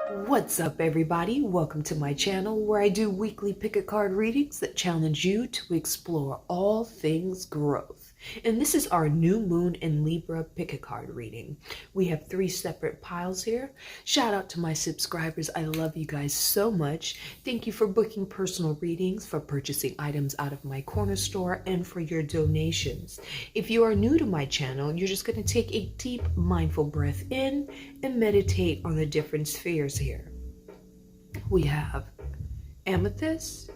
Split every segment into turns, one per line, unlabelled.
What's up, everybody? Welcome to my channel where I do weekly pick a card readings that challenge you to explore all things growth. And this is our new Moon in Libra pick a card reading. We have 3 separate piles here. Shout out to my subscribers. I love you guys so much. Thank you for booking personal readings, for purchasing items out of my corner store, and for your donations. If you are new to my channel, you're just going to take a deep, mindful breath in and meditate on the different spheres here. We have amethyst,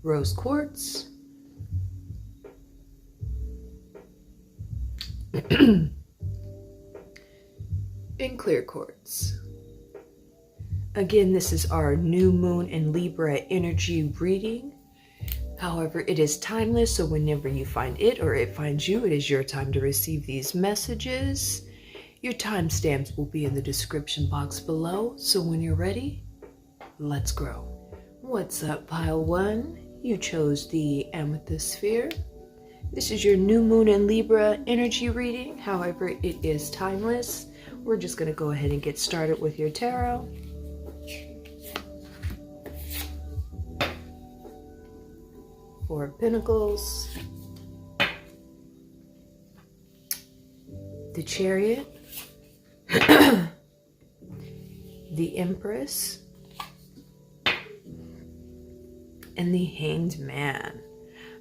rose quartz, and clear quartz. Again, this is our new Moon in Libra energy reading. However, it is timeless, so whenever you find it or it finds you, it is your time to receive these messages. Your timestamps will be in the description box below, so when you're ready, let's grow. What's up, pile 1? You chose the amethyst sphere. This is your new Moon in Libra energy reading. However, it is timeless. We're just going to go ahead and get started with your tarot. Four of Pentacles, the Chariot, the Empress, and the Hanged Man.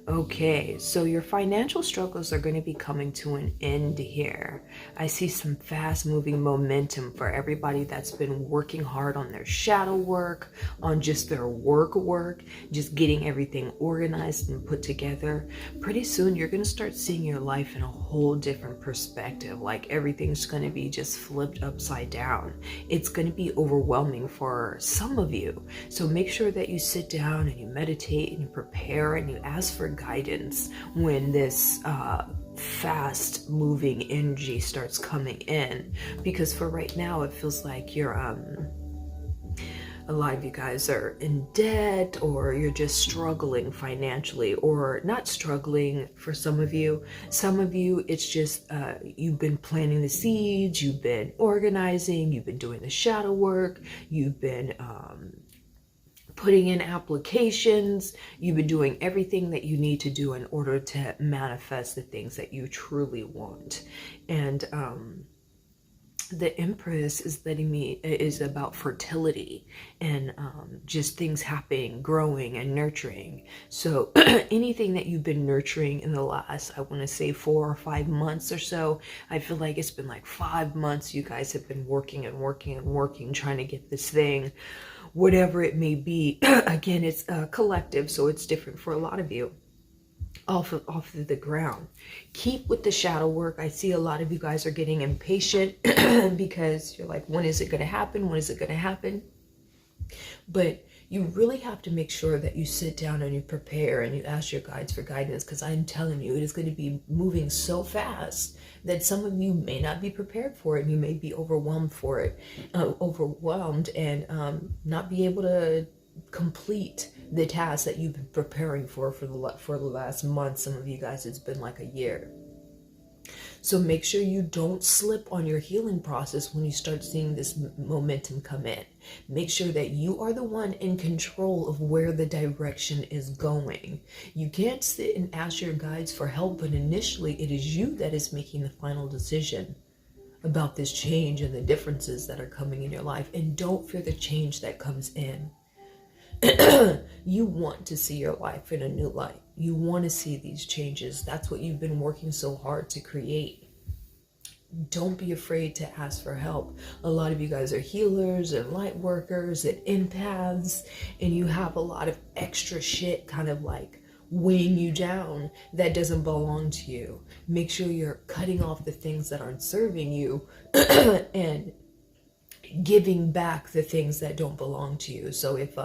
Okay, so your financial struggles are going to be coming to an end here. I see some fast moving momentum for everybody that's been working hard on their shadow work, on just their work, just getting everything organized and put together. Pretty soon you're going to start seeing your life in a whole different perspective, like everything's going to be just flipped upside down. It's going to be overwhelming for some of you. So make sure that you sit down and you meditate and you prepare and you ask for guidance when this fast moving energy starts coming in, because for right now it feels like you're a lot of you guys are in debt, or you're just struggling financially, or not struggling for some of you. Some of you, it's just you've been planting the seeds, you've been organizing, you've been doing the shadow work, you've been putting in applications, you've been doing everything that you need to do in order to manifest the things that you truly want. And the Empress is about fertility and just things happening, growing and nurturing. So anything that you've been nurturing in the last, I want to say 4 or 5 months or so, I feel like it's been like 5 months you guys have been working and working and working, trying to get this thing, whatever it may be. Again, it's collective, so it's different for a lot of you. Off of the ground. Keep with the shadow work. I see a lot of you guys are getting impatient because you're like, when is it going to happen? When is it going to happen? But you really have to make sure that you sit down and you prepare and you ask your guides for guidance, because I'm telling you, it is going to be moving so fast that some of you may not be prepared for it, and you may be overwhelmed for it, and not be able to complete the task that you've been preparing for the last month. Some of you guys, it's been like a year. So make sure you don't slip on your healing process when you start seeing this momentum come in. Make sure that you are the one in control of where the direction is going. You can't sit and ask your guides for help, but initially it is you that is making the final decision about this change and the differences that are coming in your life. And don't fear the change that comes in. You want to see your life in a new light. You want to see these changes. That's what you've been working so hard to create. Don't be afraid to ask for help. A lot of you guys are healers and light workers and empaths, and you have a lot of extra shit kind of like weighing you down that doesn't belong to you. Make sure you're cutting off the things that aren't serving you and giving back the things that don't belong to you. So if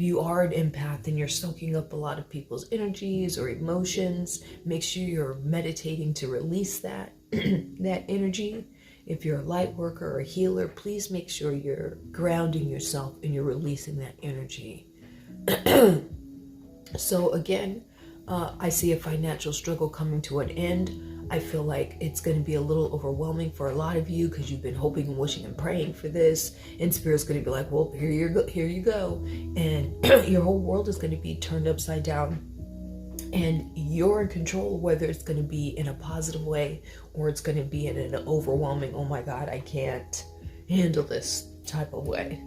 you are an empath and you're soaking up a lot of people's energies or emotions, make sure you're meditating to release that that energy. If you're a light worker or a healer, please make sure you're grounding yourself and you're releasing that energy. So again, I see a financial struggle coming to an end. I feel like it's going to be a little overwhelming for a lot of you because you've been hoping and wishing and praying for this, and Spirit's going to be like, well, here you go, and your whole world is going to be turned upside down, and you're in control, whether it's going to be in a positive way or it's going to be in an overwhelming, oh my God, I can't handle this type of way.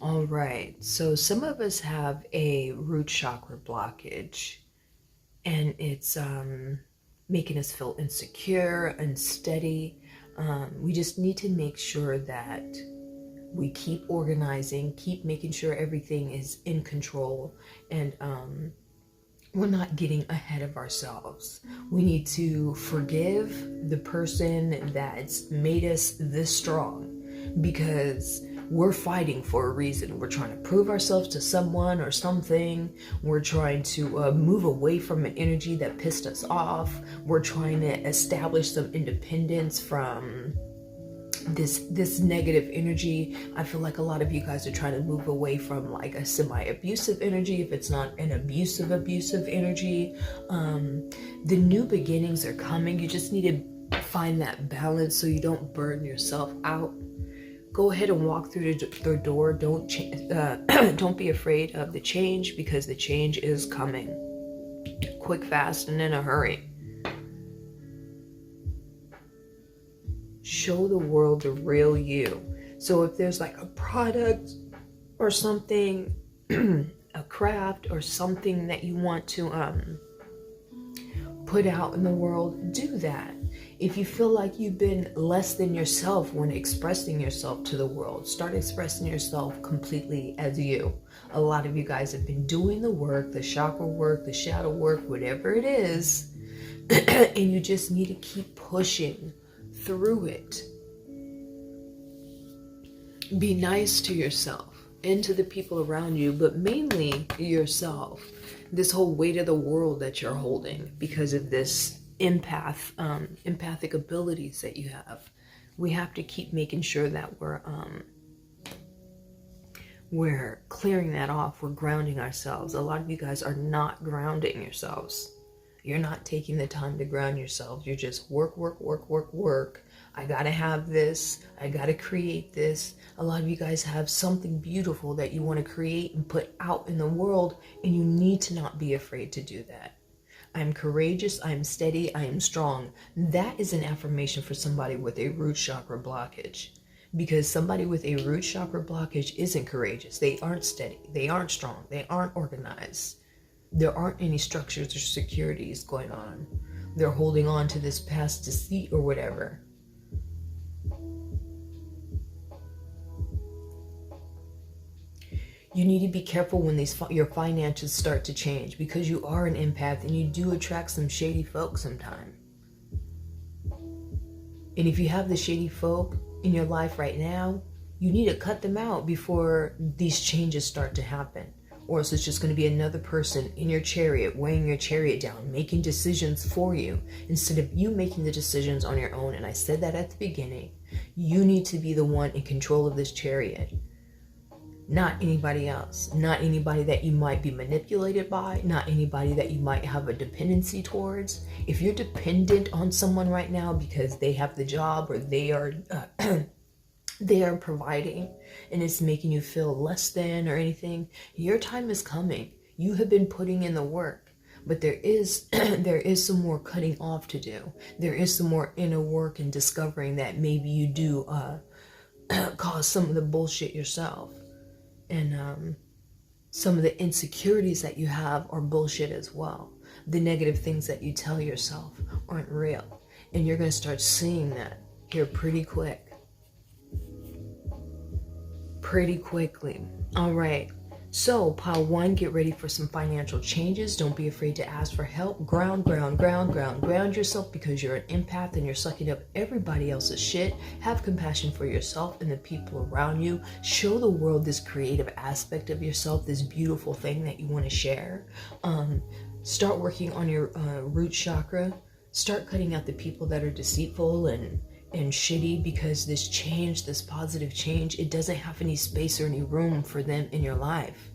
All right, so some of us have a root chakra blockage, and it's making us feel insecure, unsteady. We just need to make sure that we keep organizing, keep making sure everything is in control, and we're not getting ahead of ourselves. We need to forgive the person that's made us this strong, because we're fighting for a reason. We're trying to prove ourselves to someone or something. We're trying to move away from an energy that pissed us off. We're trying to establish some independence from this negative energy. I feel like a lot of you guys are trying to move away from like a semi-abusive energy, if it's not an abusive energy. The new beginnings are coming. You just need to find that balance so you don't burn yourself out. Go ahead and walk through the door. Don't be afraid of the change, because the change is coming quick, fast, and in a hurry. Show the world the real you. So if there's like a product or something, a craft or something that you want to put out in the world, do that. If you feel like you've been less than yourself when expressing yourself to the world, start expressing yourself completely as you. A lot of you guys have been doing the work, the chakra work, the shadow work, whatever it is, and you just need to keep pushing through it. Be nice to yourself and to the people around you, but mainly yourself. This whole weight of the world that you're holding because of this empathic abilities that you have. We have to keep making sure that we're clearing that off. We're grounding ourselves. A lot of you guys are not grounding yourselves. You're not taking the time to ground yourselves. You're just work. I gotta have this. I gotta create this. A lot of you guys have something beautiful that you want to create and put out in the world, and you need to not be afraid to do that. I'm courageous, I'm steady, I am strong. That is an affirmation for somebody with a root chakra blockage. Because somebody with a root chakra blockage isn't courageous. They aren't steady, they aren't strong, they aren't organized. There aren't any structures or securities going on. They're holding on to this past deceit or whatever. You need to be careful when your finances start to change, because you are an empath and you do attract some shady folk sometime. And if you have the shady folk in your life right now, you need to cut them out before these changes start to happen. Or else it's just going to be another person in your chariot, weighing your chariot down, making decisions for you, instead of you making the decisions on your own. And I said that at the beginning. You need to be the one in control of this chariot. Not anybody else, not anybody that you might be manipulated by, not anybody that you might have a dependency towards. If you're dependent on someone right now because they have the job or they are providing and it's making you feel less than or anything, your time is coming. You have been putting in the work, but there is some more cutting off to do. There is some more inner work and discovering that maybe you do cause some of the bullshit yourself. And some of the insecurities that you have are bullshit as well. The negative things that you tell yourself aren't real. And you're going to start seeing that here pretty quickly. All right. So, pile one, get ready for some financial changes. Don't be afraid to ask for help. Ground yourself, because you're an empath and you're sucking up everybody else's shit. Have compassion for yourself and the people around you. Show the world this creative aspect of yourself, this beautiful thing that you want to share. Start working on your root chakra. Start cutting out the people that are deceitful and shitty, because this change, this positive change, it doesn't have any space or any room for them in your life.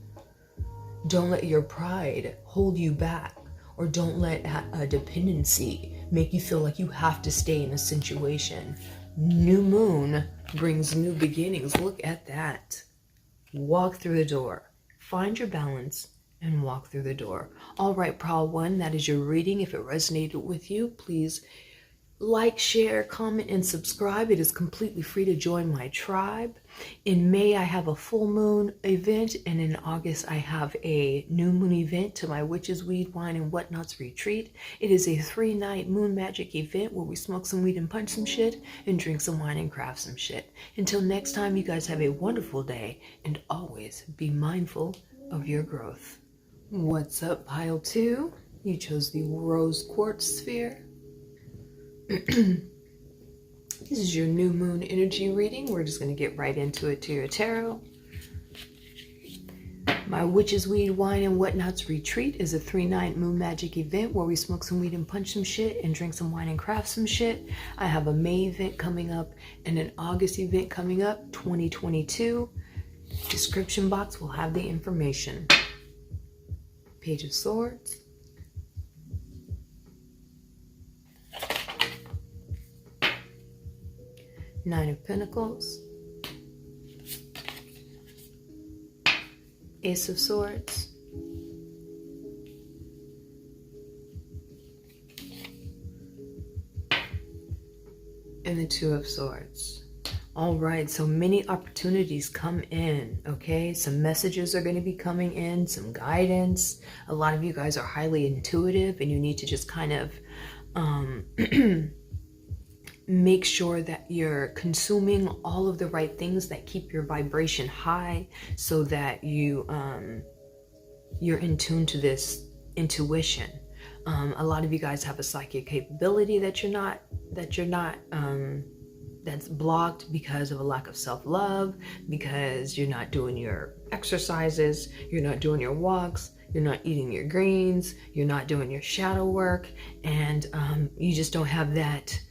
Don't let your pride hold you back, or don't let a dependency make you feel like you have to stay in a situation. New moon brings new beginnings. Look at that. Walk through the door. Find your balance and walk through the door. All right, pile one, that is your reading. If it resonated with you, please like, share, comment, and subscribe. It is completely free to join my tribe. In May, I have a full moon event, and in August, I have a new moon event to my Witches, Weed, Wine, and Whatnots retreat. It is a 3-night moon magic event where we smoke some weed and punch some shit and drink some wine and craft some shit. Until next time, you guys have a wonderful day, and always be mindful of your growth. What's up, pile two? You chose the rose quartz sphere. This is your new moon energy reading. We're just going to get right into it to your tarot. My Witches, Weed, Wine, and Whatnots retreat is a 3-night moon magic event where we smoke some weed and punch some shit and drink some wine and craft some shit. I have a May event coming up and an August event coming up, 2022. Description box will have the information. Page of Swords. Nine of Pentacles, Ace of Swords, and the Two of Swords. All right, so many opportunities come in, okay? Some messages are going to be coming in, some guidance. A lot of you guys are highly intuitive, and you need to just kind of make sure that you're consuming all of the right things that keep your vibration high, so that you're in tune to this intuition. A lot of you guys have a psychic capability that's blocked because of a lack of self-love, because you're not doing your exercises, you're not doing your walks, you're not eating your greens, you're not doing your shadow work, and you just don't have that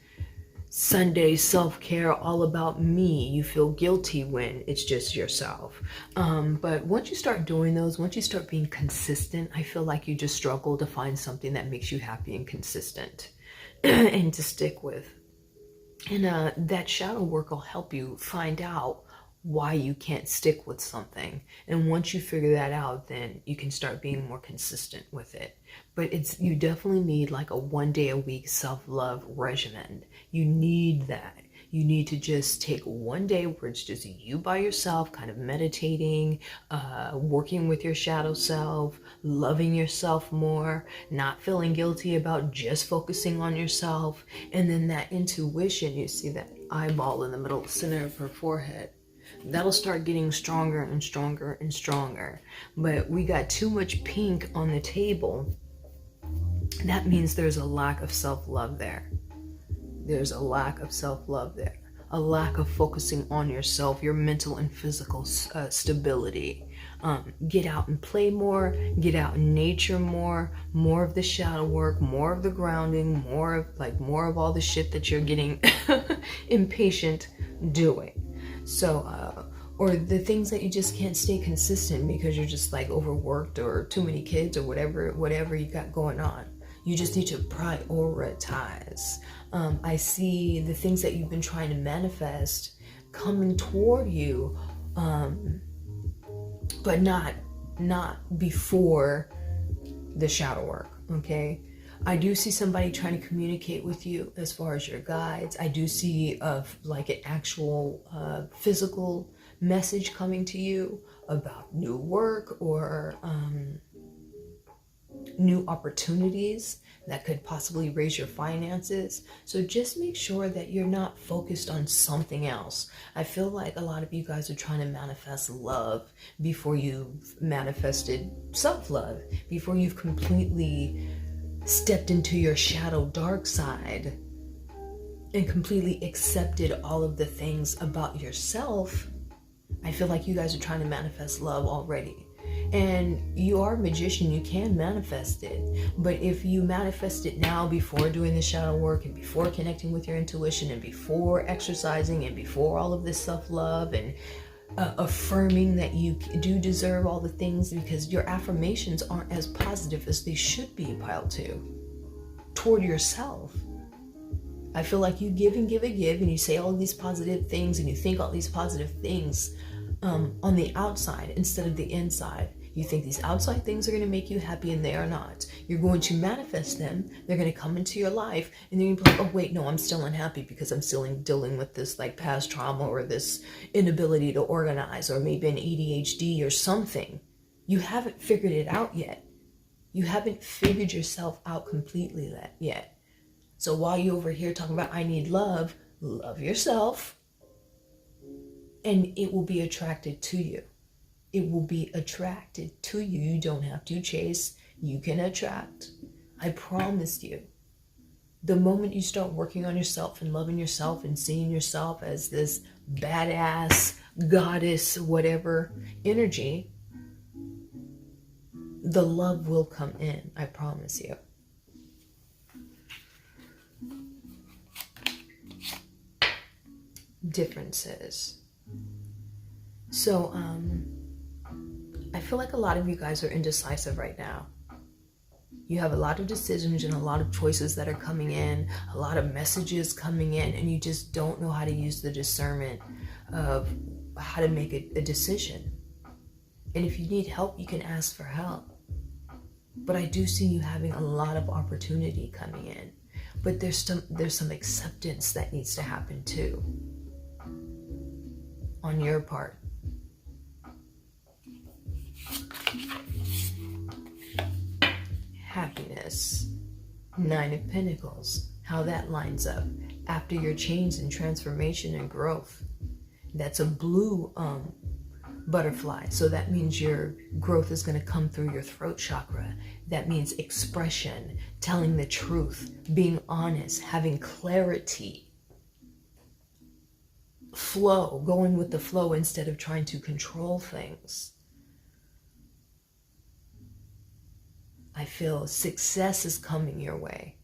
Sunday self-care all about me. You feel guilty when it's just yourself. But once you start doing those, once you start being consistent, I feel like you just struggle to find something that makes you happy and consistent and to stick with. And that shadow work will help you find out why you can't stick with something. And once you figure that out, then you can start being more consistent with it. But you definitely need like a 1 day a week self-love regimen. You need that. You need to just take 1 day where it's just you by yourself, kind of meditating, working with your shadow self, loving yourself more, not feeling guilty about just focusing on yourself. And then that intuition, you see that eyeball in the middle center of her forehead, that'll start getting stronger and stronger and stronger. But we got too much pink on the table. That means there's a lack of self-love there. There's a lack of self-love there. A lack of focusing on yourself, your mental and physical stability. Get out and play more. Get out in nature more. More of the shadow work. More of the grounding. More of all the shit that you're getting impatient doing. So, or the things that you just can't stay consistent because you're just like overworked or too many kids or whatever you got going on. You just need to prioritize. I see the things that you've been trying to manifest coming toward you, but not before the shadow work, okay? I do see somebody trying to communicate with you as far as your guides. I do see like an actual physical message coming to you about new work or new opportunities that could possibly raise your finances. So just make sure that you're not focused on something else. I feel like a lot of you guys are trying to manifest love before you've manifested self-love, before you've completely stepped into your shadow dark side and completely accepted all of the things about yourself. I feel like you guys are trying to manifest love already. And you are a magician, you can manifest it. But if you manifest it now before doing the shadow work and before connecting with your intuition and before exercising and before all of this self-love and affirming that you do deserve all the things, because your affirmations aren't as positive as they should be, pile 2, toward yourself. I feel like you give and give and give, and you say all these positive things and you think all these positive things on the outside instead of the inside. You think these outside things are going to make you happy, and they are not. You're going to manifest them. They're going to come into your life, and then you're like, oh wait, no, I'm still unhappy because I'm still dealing with this like past trauma or this inability to organize, or maybe an ADHD or something. You haven't figured it out yet. You haven't figured yourself out completely yet. So while you're over here talking about I need love, love yourself, and it will be attracted to you. It will be attracted to you. You don't have to chase. You can attract. I promise you. The moment you start working on yourself and loving yourself and seeing yourself as this badass goddess, whatever energy, the love will come in. I promise you. Differences. So, I feel like a lot of you guys are indecisive right now. You have a lot of decisions and a lot of choices that are coming in, a lot of messages coming in, and you just don't know how to use the discernment of how to make a decision. And if you need help, you can ask for help. But I do see you having a lot of opportunity coming in. But there's some acceptance that needs to happen too, on your part. Happiness. 9 of Pentacles. How that lines up after your change and transformation and growth. That's a blue butterfly. So that means your growth is going to come through your throat chakra. That means expression, telling the truth, being honest, having clarity, flow, going with the flow instead of trying to control things. I feel success is coming your way.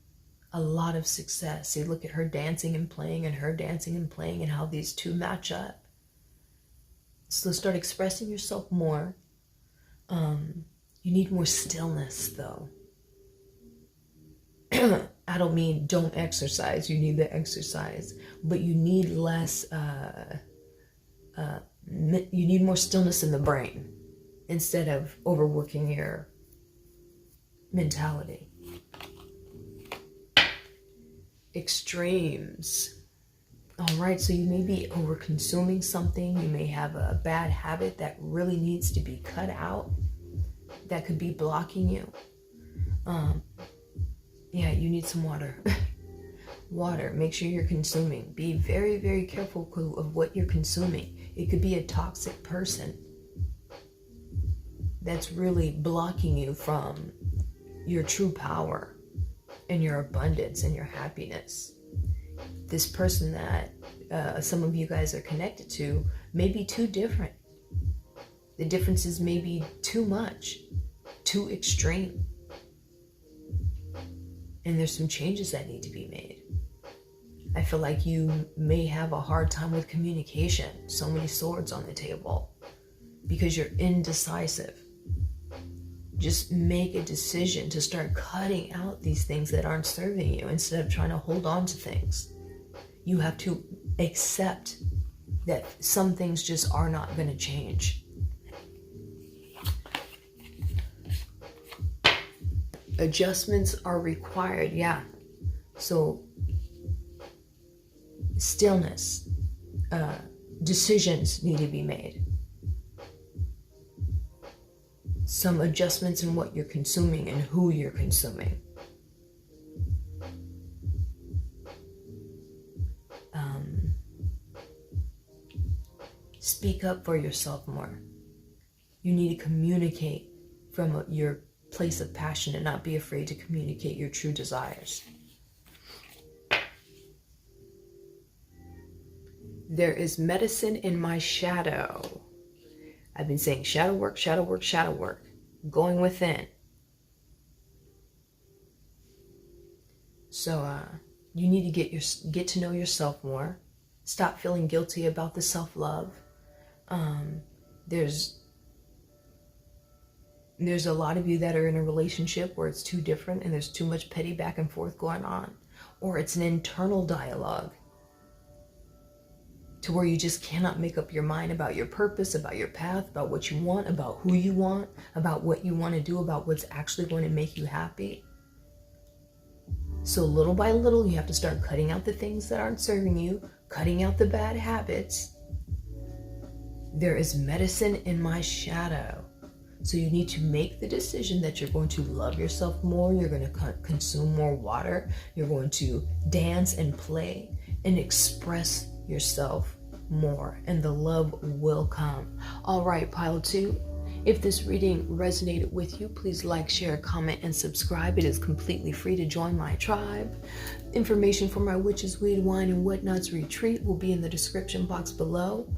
A lot of success. See, look at her dancing and playing and her dancing and playing and how these two match up. So start expressing yourself more. You need more stillness though. I don't mean don't exercise. You need the exercise. But you need less, you need more stillness in the brain instead of overworking your mentality. Extremes. All right, so you may be over consuming something. You may have a bad habit that really needs to be cut out. That could be blocking you. Yeah, you need some water. Water. Make sure you're consuming. Be very, very careful of what you're consuming. It could be a toxic person that's really blocking you from your true power and your abundance and your happiness. This person that some of you guys are connected to may be too different. The differences may be too much, too extreme. And there's some changes that need to be made. I feel like you may have a hard time with communication. So many swords on the table because you're indecisive. Just make a decision to start cutting out these things that aren't serving you instead of trying to hold on to things. You have to accept that some things just are not going to change. Adjustments are required, yeah. So stillness, decisions need to be made. some adjustments in what you're consuming and who you're consuming. Speak up for yourself more. You need to communicate from your place of passion and not be afraid to communicate your true desires. There is medicine in my shadow. I've been saying shadow work, shadow work, shadow work. Going within. So you need to get to know yourself more. Stop feeling guilty about the self-love. There's a lot of you that are in a relationship where it's too different and there's too much petty back and forth going on. Or it's an internal dialogue to where you just cannot make up your mind about your purpose, about your path, about what you want, about who you want, about what you want to do, about what's actually going to make you happy. So little by little, you have to start cutting out the things that aren't serving you, cutting out the bad habits. There is medicine in my shadow. So you need to make the decision that you're going to love yourself more. You're going to consume more water. You're going to dance and play and express yourself more, and the love will come. All right, pile 2. If this reading resonated with you, please like, share, comment, and subscribe. It is completely free to join my tribe. Information for my witches, weed, wine, and whatnots retreat will be in the description box below.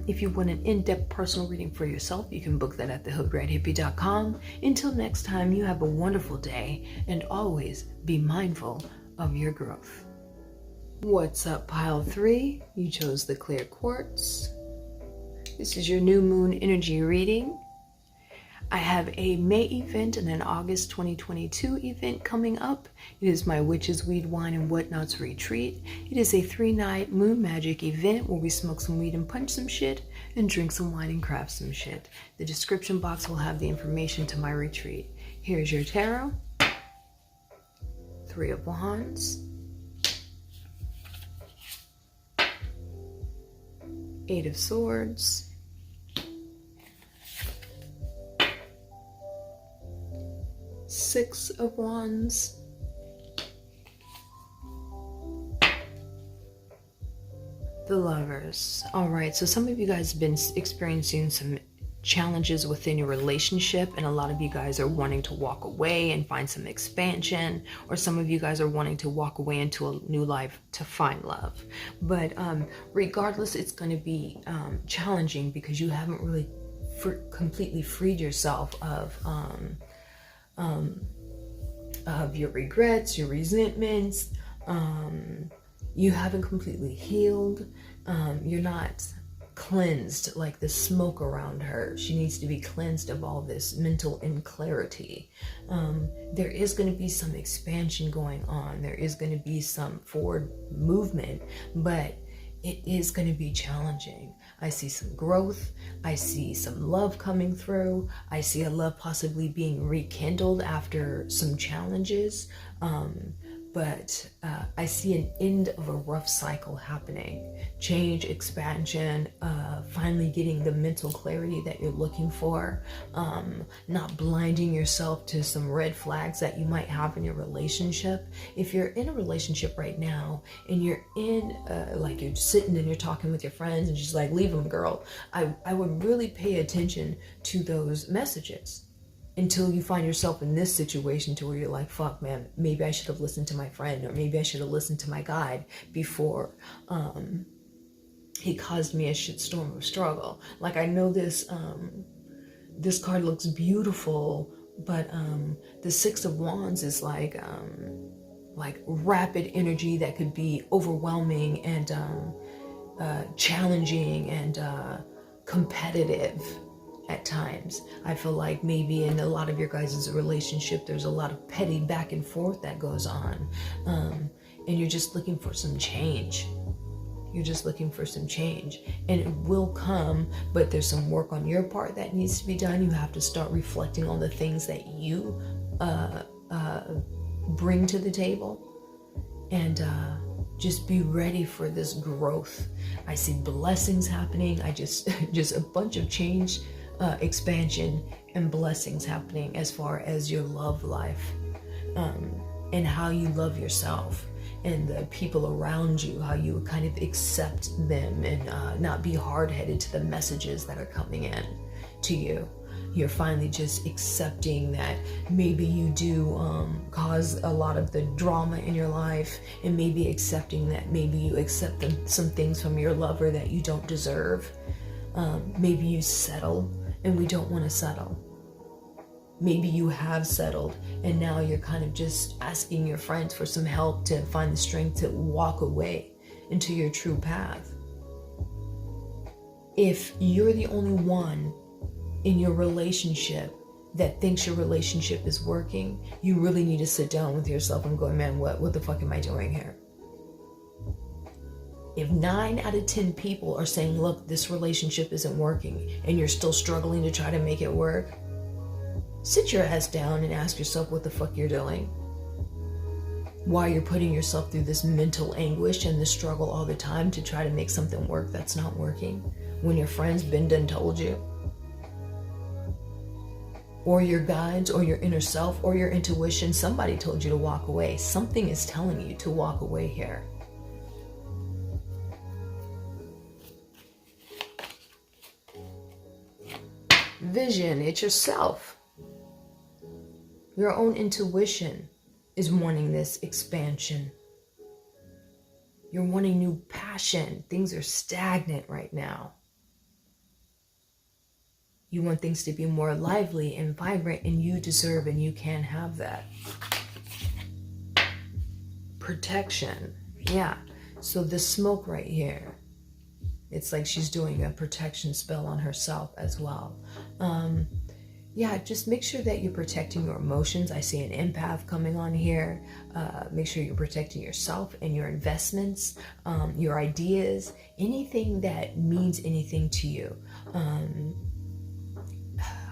If you want an in-depth personal reading for yourself, you can book that at thehoodrathippie.com. Until next time, you have a wonderful day, and always be mindful of your growth. What's up, pile 3? You chose the clear quartz. This is your new moon energy reading. I have a May event and an August 2022 event coming up. It is my Witches, Weed, Wine, and Whatnots retreat. It is a 3-night moon magic event where we smoke some weed and punch some shit and drink some wine and craft some shit. The description box will have the information to my retreat. Here's your tarot. 3 of Wands. 8 of Swords. 6 of Wands. The Lovers. All right, so some of you guys have been experiencing some challenges within your relationship, and a lot of you guys are wanting to walk away and find some expansion, or some of you guys are wanting to walk away into a new life to find love. But regardless, it's going to be challenging because you haven't really completely freed yourself of your regrets, your resentments. You haven't completely healed. You're not cleansed like the smoke around her. She needs to be cleansed of all this mental inclarity. There is going to be some expansion going on. There is going to be some forward movement, but it is going to be challenging. I see some growth. I see some love coming through. I see a love possibly being rekindled after some challenges. But I see an end of a rough cycle happening. Change, expansion, finally getting the mental clarity that you're looking for. Not blinding yourself to some red flags that you might have in your relationship. If you're in a relationship right now and you're in, like you're sitting and you're talking with your friends and she's like, leave them, girl. I would really pay attention to those messages. Until you find yourself in this situation to where you're like, fuck, man, maybe I should have listened to my friend, or maybe I should have listened to my guide before he caused me a shitstorm of struggle. Like, I know this this card looks beautiful, but the 6 of Wands is like rapid energy that could be overwhelming and challenging and competitive. At times, I feel like maybe in a lot of your guys' relationship, there's a lot of petty back and forth that goes on. And you're just looking for some change. You're just looking for some change. And it will come, but there's some work on your part that needs to be done. You have to start reflecting on the things that you bring to the table. And just be ready for this growth. I see blessings happening. I just a bunch of change expansion and blessings happening as far as your love life, and how you love yourself and the people around you, how you kind of accept them and not be hard-headed to the messages that are coming in to you. You're finally just accepting that maybe you do cause a lot of the drama in your life, and maybe accepting that maybe you accept some things from your lover that you don't deserve. Maybe you settle and we don't want to settle. Maybe you have settled and now you're kind of just asking your friends for some help to find the strength to walk away into your true path. If you're the only one in your relationship that thinks your relationship is working, you really need to sit down with yourself and go, man, what the fuck am I doing here? If 9 out of 10 people are saying, look, this relationship isn't working, and you're still struggling to try to make it work, sit your ass down and ask yourself what the fuck you're doing. Why you're putting yourself through this mental anguish and this struggle all the time to try to make something work that's not working, when your friends been done told you, or your guides, or your inner self, or your intuition, somebody told you to walk away. Something is telling you to walk away here. Vision, it's yourself. Your own intuition is wanting this expansion. You're wanting new passion. Things are stagnant right now. You want things to be more lively and vibrant, and you deserve and you can have that. Protection. Yeah. So the smoke right here, it's like she's doing a protection spell on herself as well. Yeah, just make sure that you're protecting your emotions. I see an empath coming on here. Make sure you're protecting yourself and your investments, your ideas, anything that means anything to you.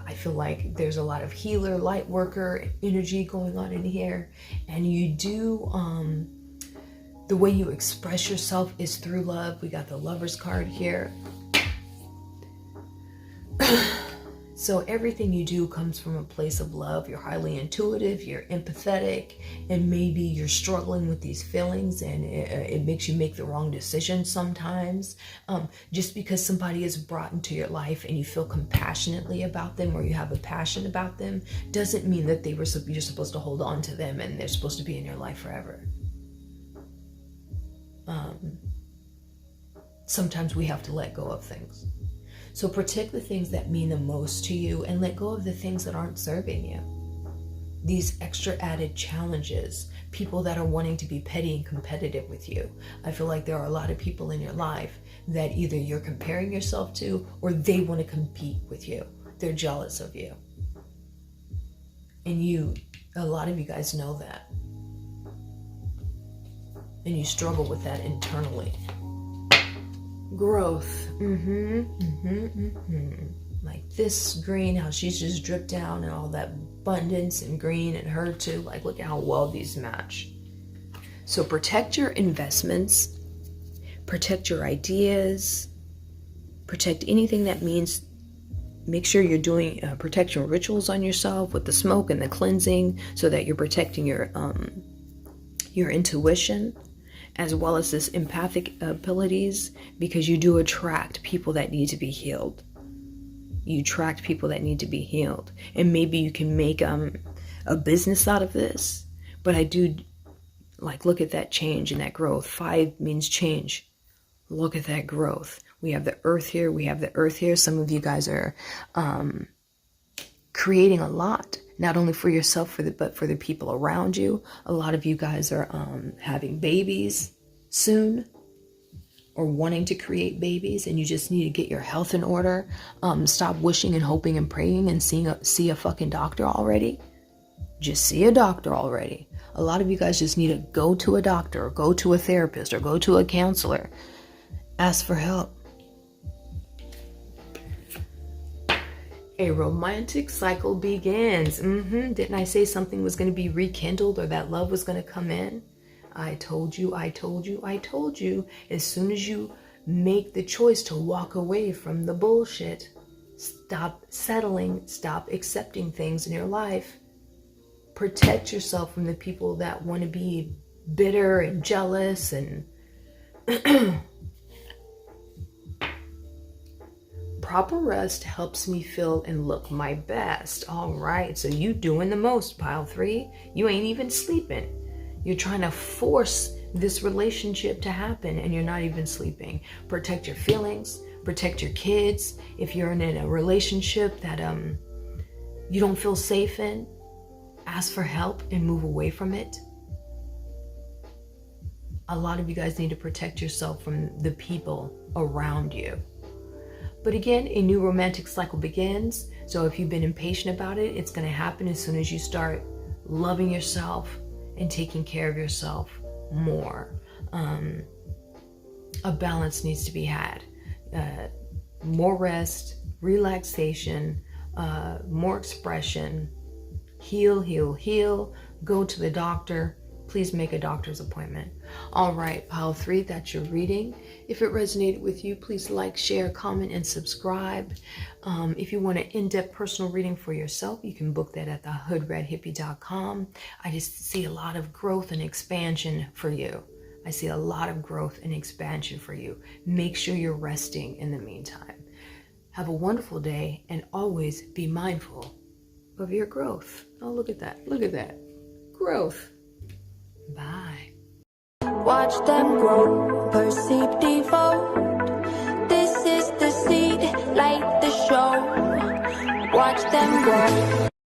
I feel like there's a lot of healer, light worker energy going on in here. And you do, the way you express yourself is through love. We got the Lover's card here. So everything you do comes from a place of love. You're highly intuitive, you're empathetic, and maybe you're struggling with these feelings and it makes you make the wrong decision sometimes. Just because somebody is brought into your life and you feel compassionately about them, or you have a passion about them, doesn't mean that you're supposed to hold on to them and they're supposed to be in your life forever. Sometimes we have to let go of things. So protect the things that mean the most to you and let go of the things that aren't serving you. These extra added challenges, people that are wanting to be petty and competitive with you. I feel like there are a lot of people in your life that either you're comparing yourself to or they want to compete with you. They're jealous of you. And a lot of you guys know that. And you struggle with that internally. Growth. Like this green, how she's just dripped down, and all that abundance and green, and her too. Like, look at how well these match. So protect your investments, protect your ideas, protect anything that means. Make sure you're doing protection rituals on yourself with the smoke and the cleansing, so that you're protecting your intuition, as well as this empathic abilities, because you do attract people that need to be healed. You attract people that need to be healed. And maybe you can make a business out of this. But I do, look at that change and that growth. 5 means change. Look at that growth. We have the earth here. We have the earth here. Some of you guys are creating a lot. Not only for yourself, but for the people around you. A lot of you guys are having babies soon, or wanting to create babies, and you just need to get your health in order. Stop wishing and hoping and praying and see a fucking doctor already. Just see a doctor already. A lot of you guys just need to go to a doctor, or go to a therapist, or go to a counselor. Ask for help. A romantic cycle begins. Didn't I say something was going to be rekindled, or that love was going to come in? I told you. As soon as you make the choice to walk away from the bullshit, Stop settling, stop accepting things in your life. Protect yourself from the people that want to be bitter and jealous and proper rest helps me feel and look my best. All right, so you doing the most, pile 3. You ain't even sleeping. You're trying to force this relationship to happen and you're not even sleeping. Protect your feelings, protect your kids. If you're in a relationship that you don't feel safe in, ask for help and move away from it. A lot of you guys need to protect yourself from the people around you. But again, a new romantic cycle begins. So if you've been impatient about it, it's going to happen as soon as you start loving yourself and taking care of yourself more. A balance needs to be had. More rest, relaxation, more expression. Heal, heal, heal. Go to the doctor. Please make a doctor's appointment. All right, pile 3, that's your reading. If it resonated with you, please like, share, comment, and subscribe. If you want an in-depth personal reading for yourself, you can book that at thehoodrathippie.com. I just see a lot of growth and expansion for you. I see a lot of growth and expansion for you. Make sure you're resting in the meantime. Have a wonderful day and always be mindful of your growth. Oh, look at that. Look at that. Growth. Bye.
Watch them grow, perceive, devote. This is the seed, light the show. Watch them grow.